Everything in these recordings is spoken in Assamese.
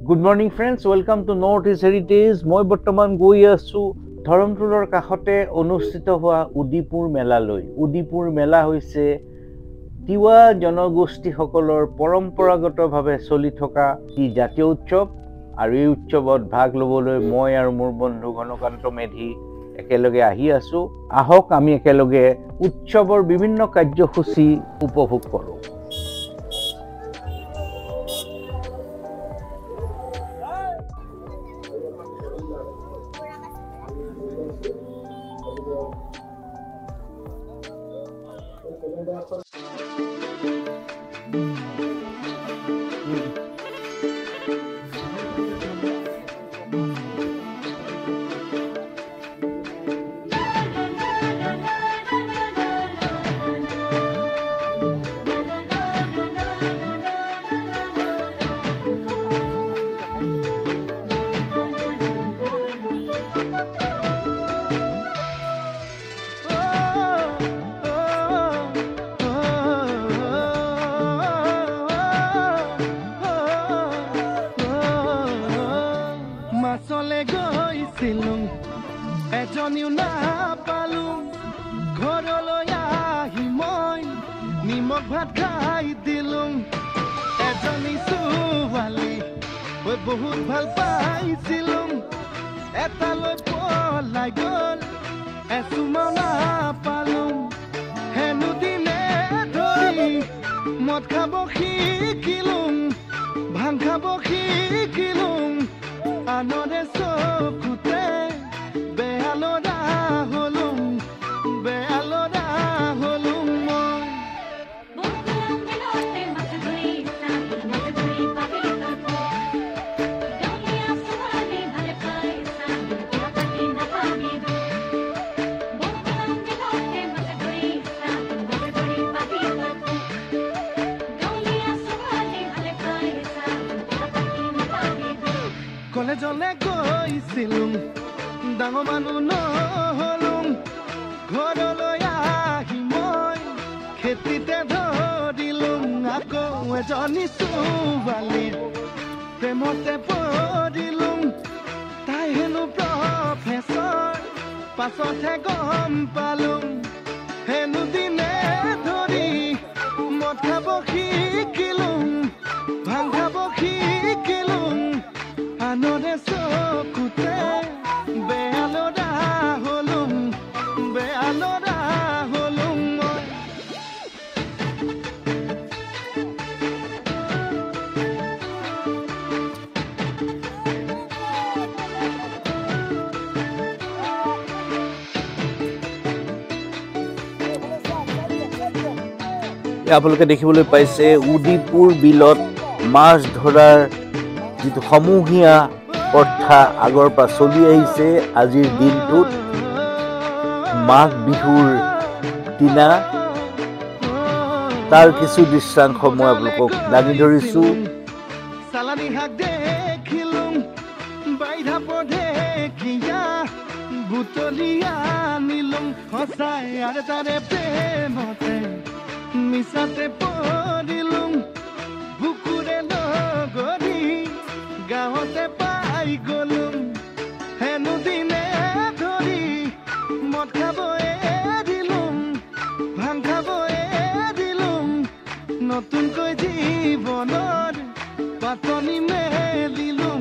Good morning friends, welcome to North East Heritage. মই বৰ্তমান গৈ আছো ধৰমটোলৰ কাষতে অনুষ্ঠিত হোৱা উদিপুৰ মেলালৈ। উদিপুৰ মেলা হৈছে তিৱা জনগোষ্ঠীসকলৰ পৰম্পৰাগতভাৱে চলি থকা ই জাতীয় উৎসৱ আৰু এই উৎসৱত ভাগ ল'বলৈ মই আৰু মোৰ বন্ধু ঘনকান্ত মেধি একেলগে আহি আছো। আহক আমি একেলগে উৎসৱৰ বিভিন্ন কাৰ্যসূচী উপভোগ কৰোঁ। এজনীও নাপালো ঘৰলৈ আহি মই নিমখ ভাত খাই দিলো এজনী ছোৱালী বহুত ভাল পাইছিলো এটালৈ পলাই গ'ল এচুমা নাপালো হেনো দিনে ধৰি মদ খাব শিকিলো ভাং খাব শিকিলো আনৰে চকুতে কলেজলে গৈছিলো ডাঙৰ মানুহ নহলো ঘৰলৈ আহি মই খেতিতে ধৰিলো আকৌ এজনী ছোৱালীৰ প্ৰেমতে পৰিলো তাই হেনো প্ৰফেচৰ পাছতহে গম পালো হেনো দিনে ধৰি মদ খাব শিকিলো ভাং খাব শিকিলো আনৰে চকুতে বেয়ালৰা হলো মই আপোনালোকে দেখিবলৈ পাইছে উদিপুৰ বিলত মাছ ধৰাৰ যিটো সমূহীয়া প্ৰথা আগৰ পৰা চলি আহিছে আজিৰ দিনটোত মাঘ বিহুৰ দিনা তাৰ কিছু দৃশ্যাংশ মই আপোনালোকক দাঙি ধৰিছো। চালানি শাক দেখিলো বাইধা পঢেকিয়া বুটলিয়া নিলুং সঁচাই আৰু তাৰে প্ৰেমতে মিছাতে পৰিলো বুকুৰে লগৰি গাঁৱতে পাই গলো হেনো দিনে ধৰি মদ খাব এৰিলো ভাং খাব এৰিলো নতুনকৈ জীৱনৰ পাতনি মেলিলো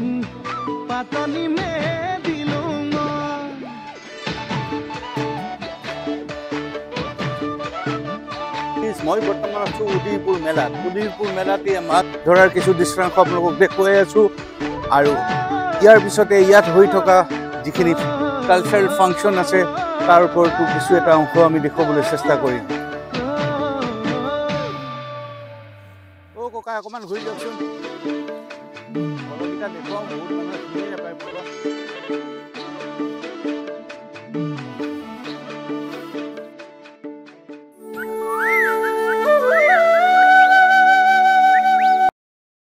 মই বৰ্তমান আছো উদিপুৰ মেলাত। উদিপুৰ মেলাতে মাছ ধৰাৰ কিছু দৃশ্যাংশ আপোনালোকক দেখুৱাই আছো আৰু ইয়াৰ পিছতে ইয়াত হৈ থকা যিখিনি কালচাৰেল ফাংচন আছে তাৰ ওপৰতো কিছু এটা অংশ আমি দেখুৱাবলৈ চেষ্টা কৰিম। ককা অকণমান ঘূৰি যাওকচোন, দেখুৱাওঁ বহুত মানুহে চিনি নাপায়